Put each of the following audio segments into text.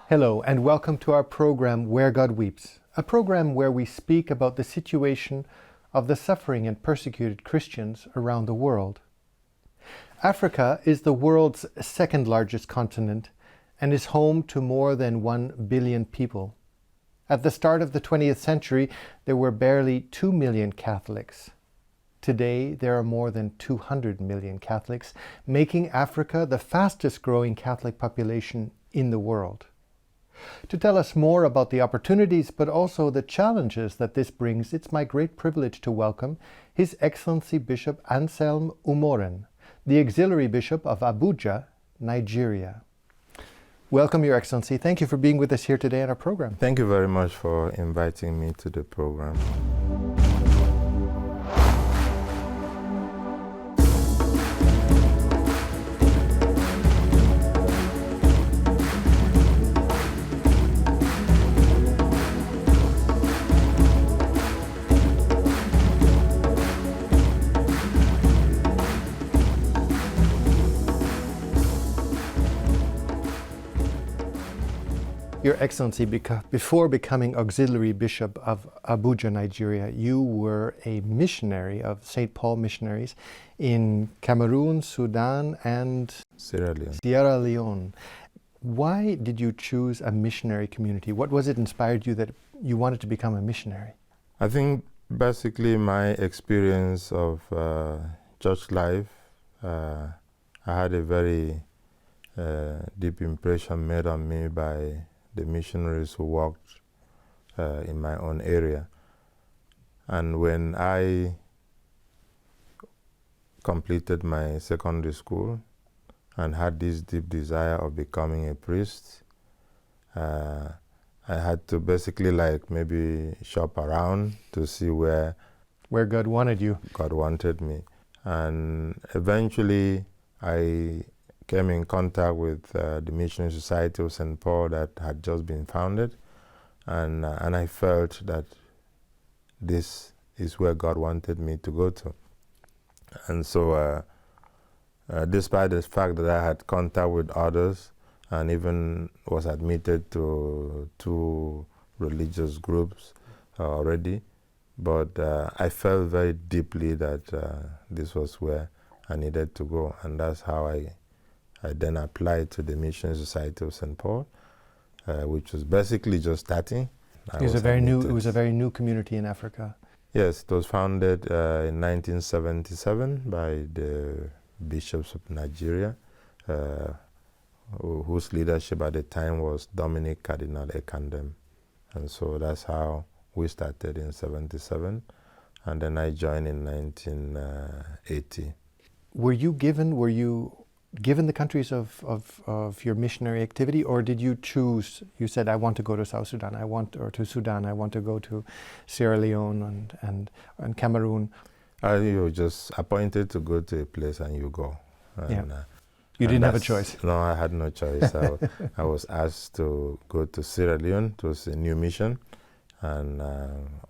Hello and welcome to our program Where God Weeps, a program where we speak about the situation of the suffering and persecuted Christians around the world. Africa is the world's second largest continent and is home to more than 1 billion people. At the start of the 20th century, there were barely 2 million Catholics. Today, there are more than 200 million Catholics, making Africa the fastest growing Catholic population in the world. To tell us more about the opportunities, but also the challenges that this brings, it's my great privilege to welcome His Excellency Bishop Anselm Umoren, the Auxiliary Bishop of Abuja, Nigeria. Welcome, Your Excellency. Thank you for being with us here today on our program. Thank you very much for inviting me to the program. Your Excellency, before becoming Auxiliary Bishop of Abuja, Nigeria, you were a missionary of St. Paul Missionaries in Cameroon, Sudan, and Sierra Leone. Why did you choose a missionary community? What was it inspired you that you wanted to become a missionary? I think basically my experience of church life, I had a very deep impression made on me by the missionaries who worked in my own area. And when I completed my secondary school and had this deep desire of becoming a priest, I had to basically maybe shop around to see where God wanted you. God wanted me. And eventually I came in contact with the Missionary Society of St. Paul that had just been founded, and I felt that this is where God wanted me to go to. And so despite the fact that I had contact with others and even was admitted to 2 religious groups already, but I felt very deeply that this was where I needed to go, and that's how I then applied to the Missionary Society of St. Paul, which was basically just starting. It was a very new community in Africa. Yes, it was founded in 1977 by the bishops of Nigeria, whose leadership at the time was Dominic Cardinal Ekandem. And so that's how we started in 77, and then I joined in 1980. Were you given the countries of your missionary activity, or did you choose? You said, I want to go to South Sudan, or to Sudan, I want to go to Sierra Leone and Cameroon. You were just appointed to go to a place and you go. And, you didn't have a choice? No, I had no choice. I was asked to go to Sierra Leone. It was a new mission, and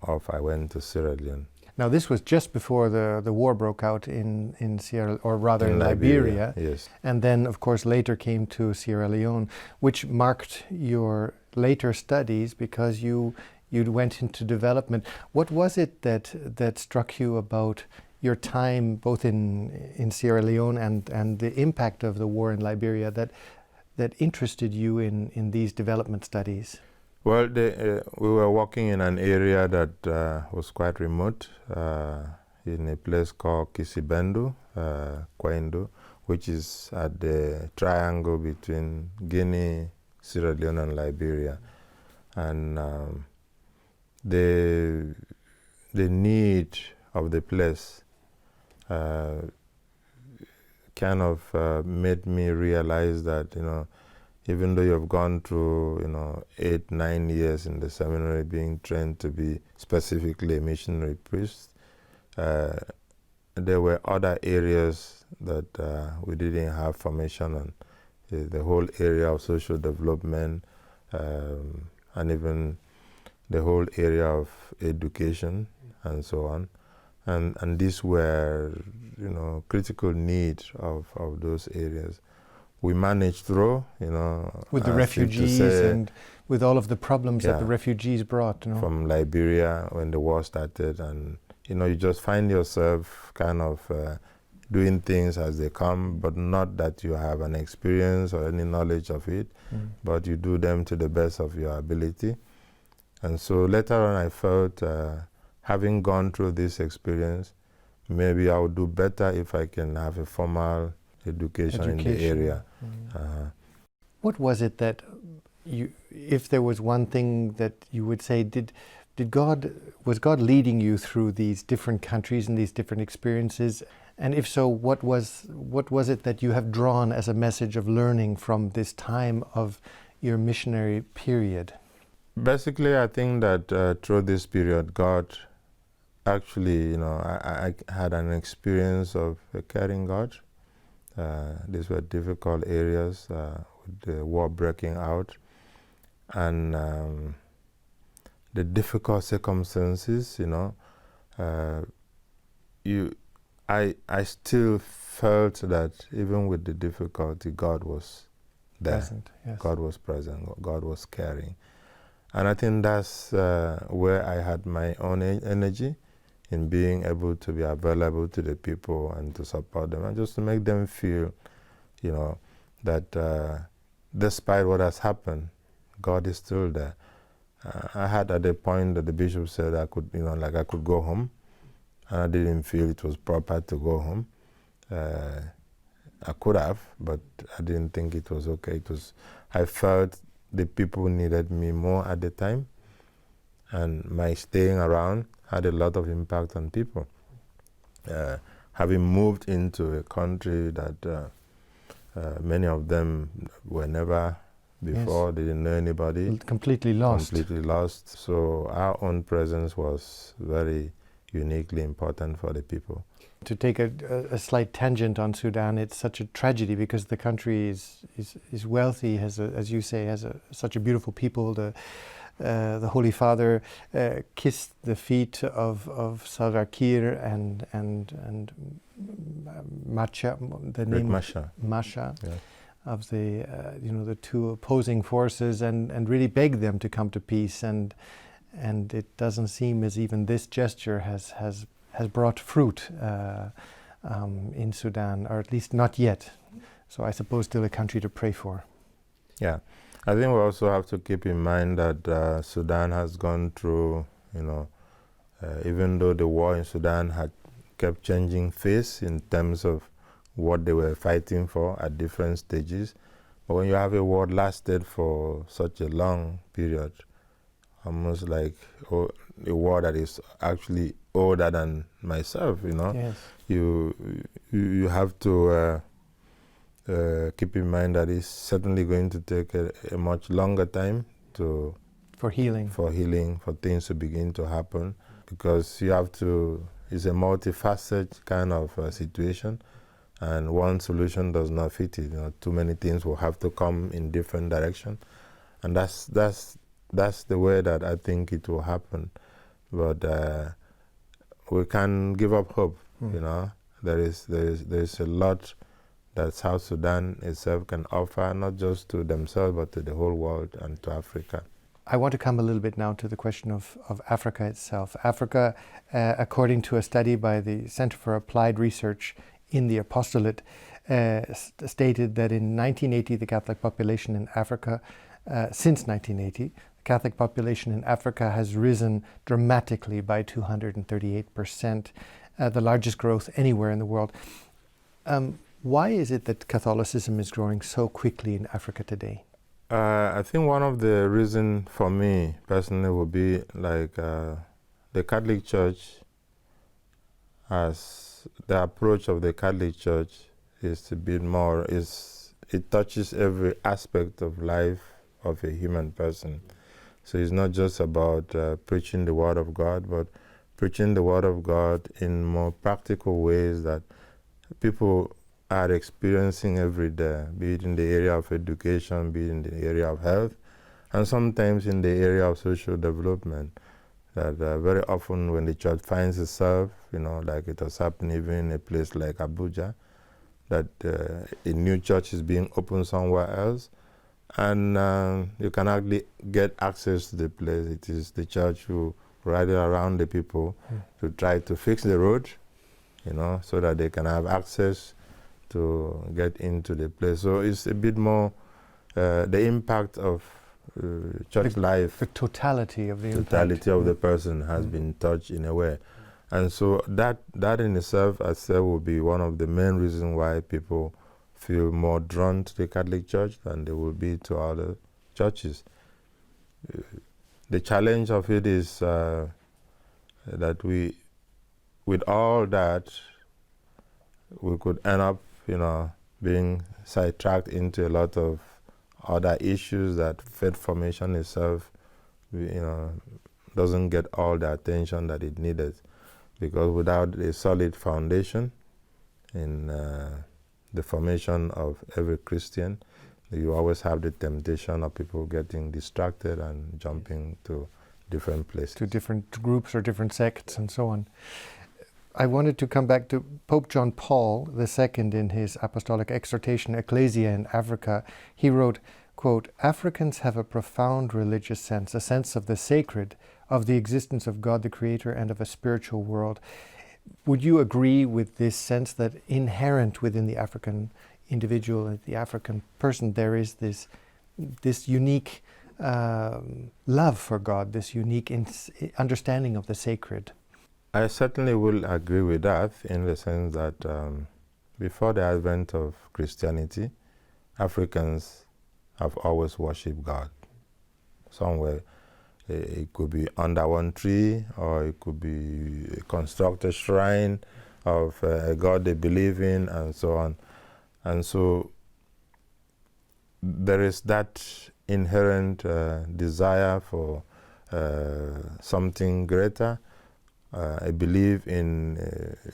off I went to Sierra Leone. Now, this was just before the war broke out in Liberia. Yes. And then, of course, later came to Sierra Leone, which marked your later studies because you went into development. What was it that struck you about your time both in Sierra Leone and the impact of the war in Liberia that interested you in these development studies? Well, we were working in an area that was quite remote, in a place called Kisibendu, Kwaindu, which is at the triangle between Guinea, Sierra Leone, and Liberia. And the need of the place kind of made me realize that, even though you've gone through, 8-9 years in the seminary being trained to be specifically a missionary priest, there were other areas that we didn't have formation on. The whole area of social development, and even the whole area of education and so on. And these were, critical needs of those areas. we managed through, with the refugees and with all of the problems that the refugees brought, from Liberia when the war started, and you just find yourself kind of doing things as they come, but not that you have an experience or any knowledge of it, but you do them to the best of your ability. And so later on I felt, having gone through this experience, maybe I would do better if I can have a formal education. In the area. What was it that if there was one thing that you would say, was God leading you through these different countries and these different experiences? And if so, what was it that you have drawn as a message of learning from this time of your missionary period? Basically, I think that through this period, God actually, I had an experience of a caring God. These were difficult areas with the war breaking out, and the difficult circumstances. I still felt that even with the difficulty, God was there. Present, yes. God was present. God was caring, and I think that's where I had my own energy in being able to be available to the people and to support them and just to make them feel, that despite what has happened, God is still there. I had at the point that the bishop said I could, I could go home, and I didn't feel it was proper to go home. I could have, but I didn't think it was okay. I felt the people needed me more at the time, and my staying around had a lot of impact on people. Having moved into a country that many of them were never before, they didn't know anybody. Completely lost. Completely lost. So our own presence was very uniquely important for the people. To take a slight tangent on Sudan, it's such a tragedy because the country is wealthy, has, as you say, has such a beautiful people. The Holy Father kissed the feet of Salva Kiir and Macha, the name Masha, yeah. Of the the two opposing forces, and really begged them to come to peace. And it doesn't seem as even this gesture has brought fruit in Sudan, or at least not yet. So I suppose still a country to pray for. Yeah. I think we also have to keep in mind that Sudan has gone through, even though the war in Sudan had kept changing face in terms of what they were fighting for at different stages, but when you have a war lasted for such a long period, almost like a war that is actually older than myself, Yes. You have to keep in mind that it's certainly going to take a much longer time for healing, for things to begin to happen, because it's a multifaceted kind of situation, and one solution does not fit it. Too many things will have to come in different directions, and that's the way that I think it will happen. But we can give up hope. There is a lot that South Sudan itself can offer, not just to themselves, but to the whole world and to Africa. I want to come a little bit now to the question of Africa itself. Africa, according to a study by the Center for Applied Research in the Apostolate, stated that in 1980 the Catholic population in Africa, since 1980, the Catholic population in Africa has risen dramatically by 238%, the largest growth anywhere in the world. Why is it that Catholicism is growing so quickly in Africa today? I think one of the reasons for me personally would be the Catholic Church, as the approach of the Catholic Church is to be more, it touches every aspect of life of a human person. So it's not just about preaching the Word of God, but preaching the Word of God in more practical ways that people are experiencing every day, be it in the area of education, be it in the area of health, and sometimes in the area of social development. That very often when the church finds itself, like it has happened even in a place like Abuja, that a new church is being opened somewhere else, and you can hardly get access to the place. It is the church who ride around the people to try to fix the road, so that they can have access to get into the place. So it's a bit more the impact of church life. The totality of the totality of the person has been touched in a way. And so that in itself, I said, will be one of the main reasons why people feel more drawn to the Catholic Church than they will be to other churches. The challenge of it is that with all that, we could end up, being sidetracked into a lot of other issues that faith formation itself, doesn't get all the attention that it needed. Because without a solid foundation in the formation of every Christian, you always have the temptation of people getting distracted and jumping to different places. To different groups or different sects and so on. I wanted to come back to Pope John Paul II in his apostolic exhortation, Ecclesia in Africa. He wrote, quote, "Africans have a profound religious sense, a sense of the sacred, of the existence of God the Creator and of a spiritual world." Would you agree with this sense that inherent within the African individual, the African person, there is this unique love for God, this unique understanding of the sacred? I certainly will agree with that in the sense that before the advent of Christianity, Africans have always worshipped God. Somewhere it could be under one tree, or it could be construct a shrine of a God they believe in, and so on. And so there is that inherent desire for something greater. I believe in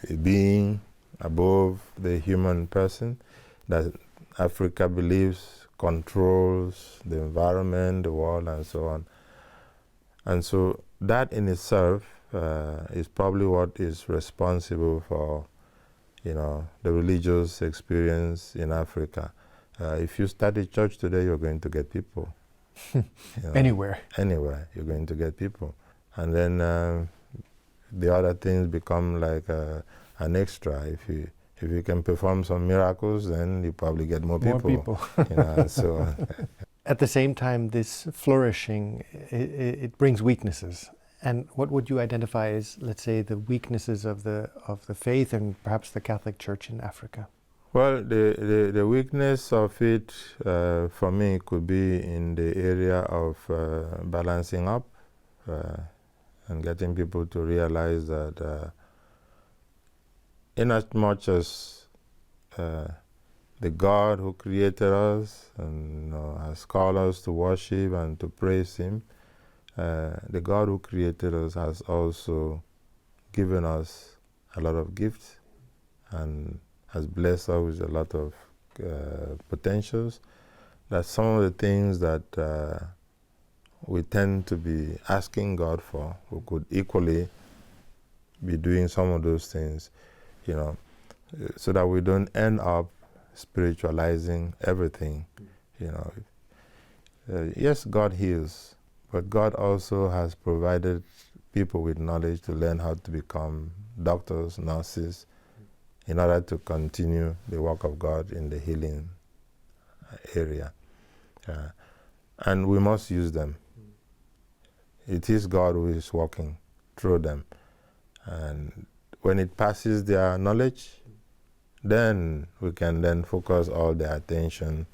a being above the human person that Africa believes controls the environment, the world, and so on. And so that in itself is probably what is responsible for, the religious experience in Africa. If you start a church today, you're going to get people. Anywhere you're going to get people. And then the other things become like an extra. If you can perform some miracles, then you probably get more people. And so on. At the same time, this flourishing, it brings weaknesses. And what would you identify as, let's say, the weaknesses of the faith and perhaps the Catholic Church in Africa? Well, the weakness of it, for me, could be in the area of balancing up and getting people to realize that in as much as the God who created us and has called us to worship and to praise Him, the God who created us has also given us a lot of gifts and has blessed us with a lot of potentials. That some of the things that we tend to be asking God for, we could equally be doing some of those things, so that we don't end up spiritualizing everything. Yes, God heals, but God also has provided people with knowledge to learn how to become doctors, nurses, in order to continue the work of God in the healing area. And we must use them. It is God who is working through them. And when it passes their knowledge, then we can then focus all the attention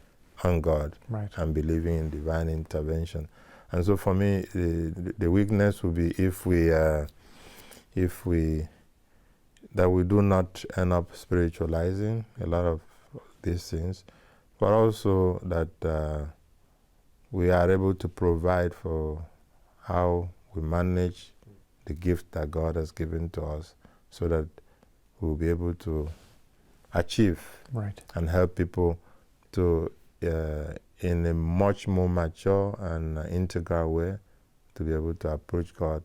on God, right, and believing in divine intervention. And so for me, the weakness would be if we do not end up spiritualizing a lot of these things, but also that we are able to provide for how we manage the gift that God has given to us, so that we'll be able to achieve, right, and help people to, in a much more mature and integral way, to be able to approach God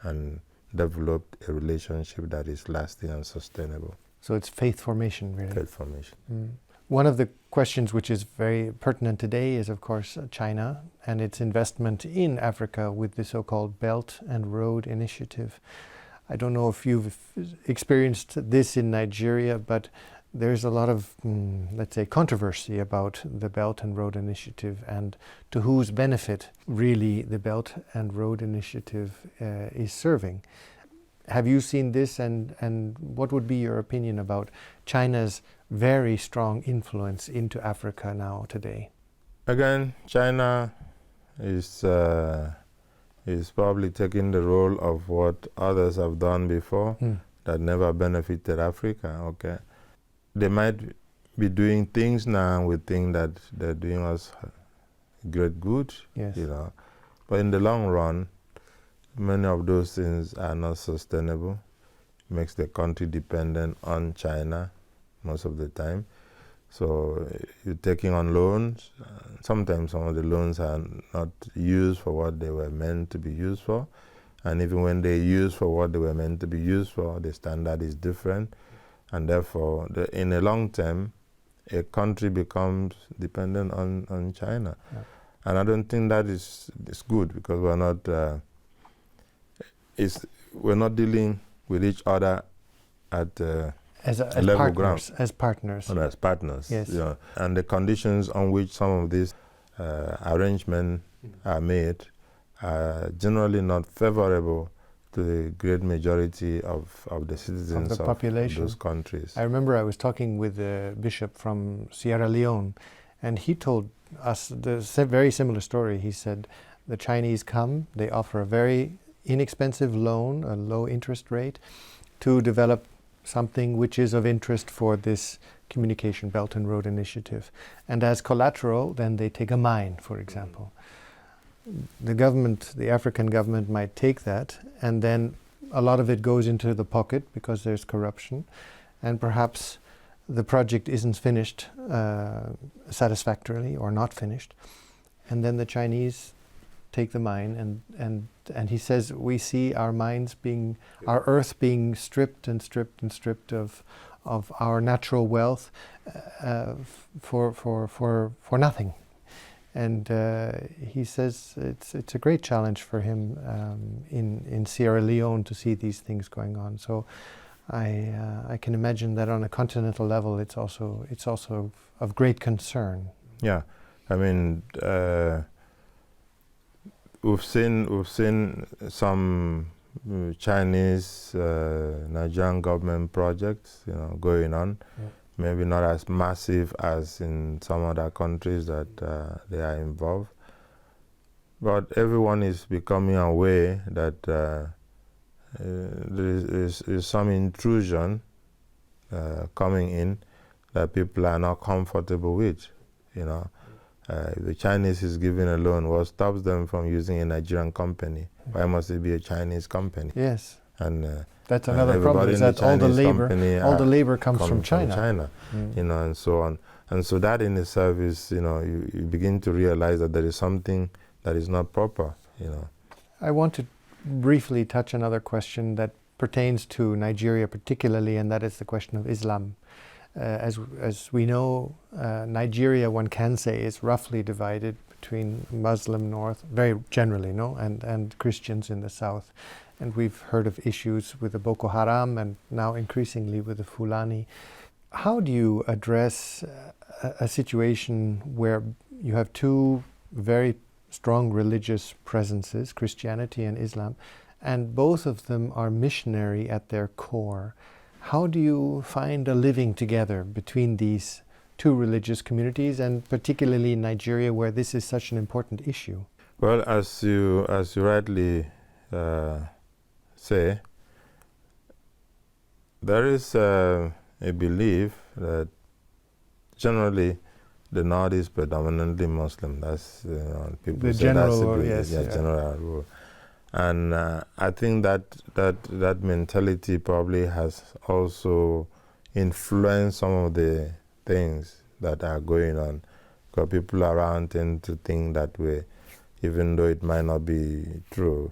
and develop a relationship that is lasting and sustainable. So it's faith formation, really. Faith formation. One of the questions which is very pertinent today is, of course, China and its investment in Africa with the so-called Belt and Road Initiative. I don't know if you've experienced this in Nigeria, but there's a lot of, let's say, controversy about the Belt and Road Initiative and to whose benefit really the Belt and Road Initiative is serving. Have you seen this, and what would be your opinion about China's very strong influence into Africa now today? Again, China is probably taking the role of what others have done before that never benefited Africa. Okay, they might be doing things now we think that they're doing us great good, Yes. you know, but in the long run, many of those things are not sustainable. Makes the country dependent on China most of the time. So you're taking on loans. Sometimes some of the loans are not used for what they were meant to be used for. And even when they're used for what they were meant to be used for, the standard is different. And therefore, in the long term, a country becomes dependent on China. Yeah. And I don't think that is good, because we're not dealing with each other at As level partners, ground. as partners. As partners. Yes. You know, and the conditions on which some of these arrangements are made are generally not favorable to the great majority of the citizens of the population. Of those countries. I remember I was talking with the bishop from Sierra Leone, and he told us the very similar story. He said the Chinese come, they offer a very inexpensive loan, a low interest rate, to develop something which is of interest for this Communication Belt and Road Initiative. And as collateral, then they take a mine, for example. The government, the African government, might take that, and then a lot of it goes into the pocket because there's corruption, and perhaps the project isn't finished satisfactorily or not finished, and then the Chinese take the mine, and he says we see our mines being, our earth being stripped and stripped and stripped of our natural wealth for nothing. And he says it's a great challenge for him in Sierra Leone to see these things going on. So I can imagine that on a continental level, it's also of great concern. Yeah, I mean, we've seen some Chinese Nigerian government projects, going on. Yeah. Maybe not as massive as in some other countries that they are involved, but everyone is becoming aware that there is some intrusion coming in that people are not comfortable with. If the Chinese is giving a loan, what stops them from using a Nigerian company? Why must it be a Chinese company? Yes. And that's another problem, is that all the labor comes from China. And so on. And so that in itself is, you begin to realize that there is something that is not proper, I want to briefly touch another question that pertains to Nigeria particularly, and that is the question of Islam. As we know, Nigeria, one can say, is roughly divided between Muslim north, very generally, and Christians in the south. And we've heard of issues with the Boko Haram and now increasingly with the Fulani. How do you address a situation where you have two very strong religious presences, Christianity and Islam, and both of them are missionary at their core? How do you find a living together between these two religious communities, and particularly in Nigeria, where this is such an important issue? Well, as you rightly say, there is a belief that generally the North is predominantly Muslim. That's people the say general that's the general rule. And I think that mentality probably has also influenced some of the things that are going on, because people around tend to think that way, even though it might not be true,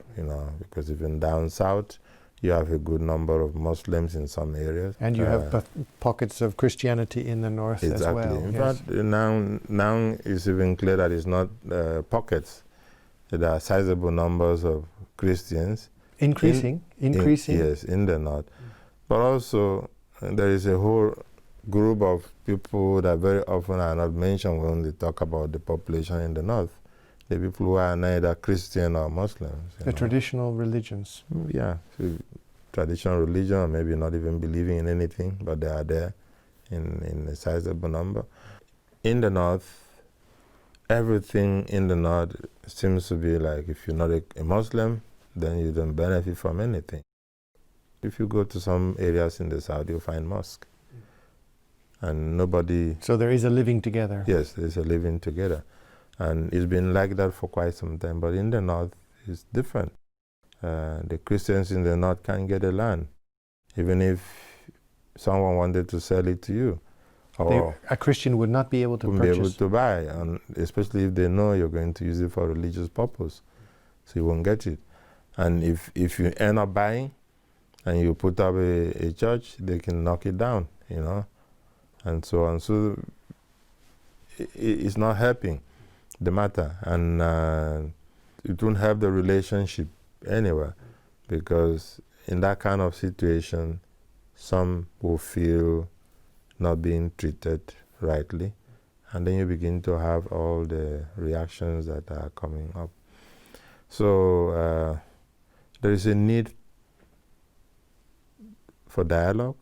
because even down south, You have a good number of Muslims in some areas. And you have pockets of Christianity in the north as well. Exactly. In yes. fact, now it's even clear that it's not pockets. There are sizable numbers of Christians. Increasing. Yes, in the north. But also, there is a whole group of people that very often are not mentioned when they talk about the population in the north. The people who are neither Christian or Muslims. The traditional religions. Yeah, so traditional religion, or maybe not even believing in anything, but they are there in a sizable number. In the north, everything in the north seems to be like, if you're not a Muslim, then you don't benefit from anything. If you go to some areas in the south, you'll find mosque. And nobody... So there is a living together. Yes, there's a living together. And it's been like that for quite some time. But in the north, it's different. The Christians in the north can't get a land, even if someone wanted to sell it to you. Or a Christian would not be able to purchase. Be able to buy, and especially if they know you're going to use it for religious purpose. So you won't get it. And if you end up buying and you put up a church, they can knock it down, you know, and so on. So it's not helping the matter, and it won't help the relationship anywhere, because in that kind of situation, some will feel not being treated rightly, and then you begin to have all the reactions that are coming up. So there is a need for dialogue,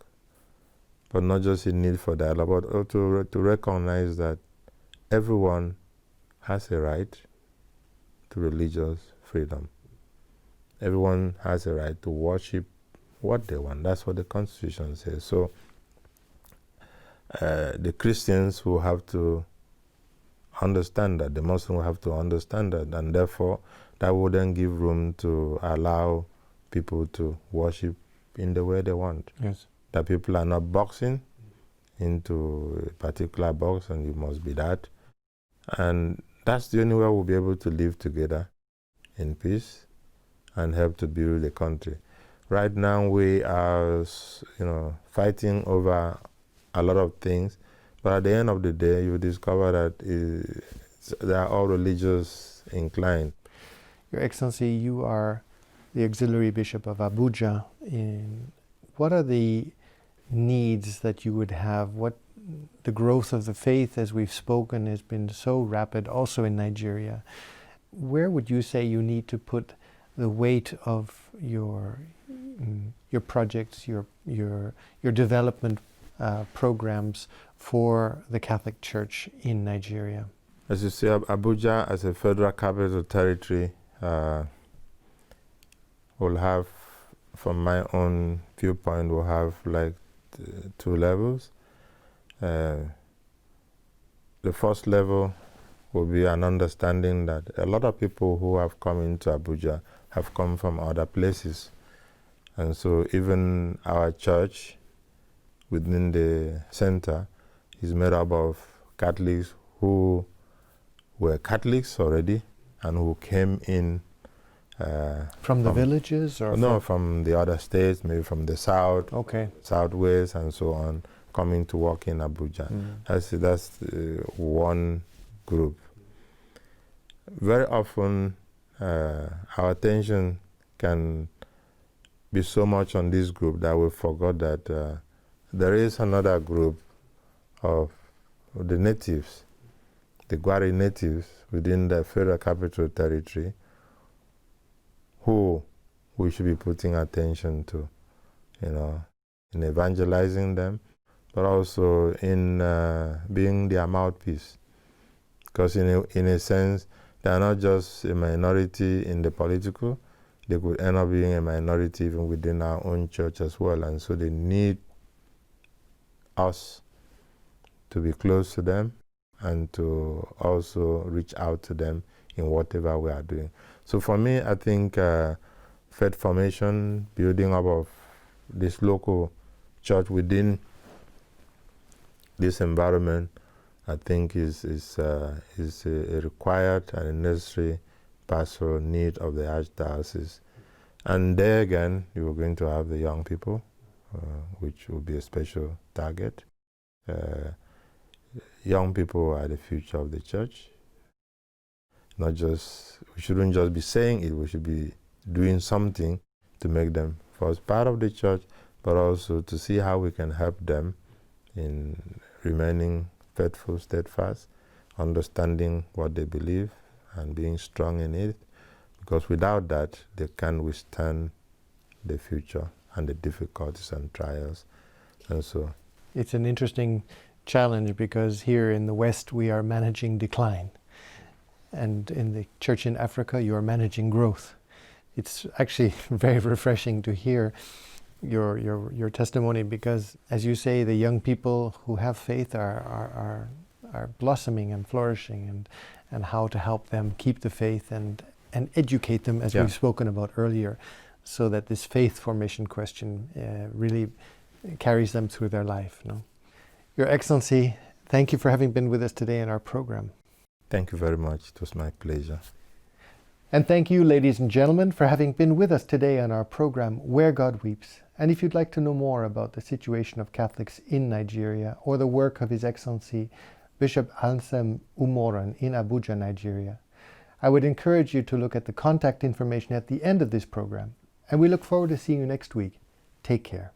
but not just a need for dialogue, but also to recognize that everyone has a right to religious freedom. Everyone has a right to worship what they want. That's what the Constitution says. So the Christians will have to understand that, the Muslims will have to understand that, and therefore that wouldn't give room to allow people to worship in the way they want. Yes. That people are not boxing into a particular box and you must be that. And that's the only way we'll be able to live together in peace and help to build the country. Right now we are, fighting over a lot of things, but at the end of the day, you discover that they are all religious inclined. Your Excellency, you are the Auxiliary Bishop of Abuja. What are the needs that you would have? What the growth of the faith, as we've spoken, has been so rapid also in Nigeria. Where would you say you need to put the weight of your projects, your development programs for the Catholic Church in Nigeria? As you say, Abuja as a federal capital territory will have, from my own viewpoint, will have like two levels. The first level will be an understanding that a lot of people who have come into Abuja have come from other places. And so even our church within the center is made up of Catholics who were Catholics already and who came in from the villages, or no, from the other states, maybe from the south, southwest, and so on, coming to work in Abuja. That's one group. Very often, our attention can be so much on this group that we forgot that there is another group of the natives, the Gwari natives within the Federal Capital Territory, who we should be putting attention to, in evangelizing them, but also in being their mouthpiece. Because in a sense, they are not just a minority in the political, they could end up being a minority even within our own church as well. And so they need us to be close to them and to also reach out to them in whatever we are doing. So for me, I think faith formation, building up of this local church within this environment, I think is a required and a necessary pastoral need of the Archdiocese. And there again, you are going to have the young people, which will be a special target. Young people are the future of the church. We shouldn't just be saying it, we should be doing something to make them first part of the church, but also to see how we can help them in remaining faithful, steadfast, understanding what they believe and being strong in it, because without that, they can't withstand the future and the difficulties and trials. And so it's an interesting challenge, because here in the West we are managing decline, and in the church in Africa you are managing growth. It's actually very refreshing to hear your testimony, because, as you say, the young people who have faith are blossoming and flourishing, and how to help them keep the faith and educate them, as we've spoken about earlier, so that this faith formation question really carries them through their life. No? Your Excellency, thank you for having been with us today in our program. Thank you very much. It was my pleasure. And thank you, ladies and gentlemen, for having been with us today on our program, Where God Weeps. And if you'd like to know more about the situation of Catholics in Nigeria, or the work of His Excellency Bishop Anselm Umoren in Abuja, Nigeria, I would encourage you to look at the contact information at the end of this program. And we look forward to seeing you next week. Take care.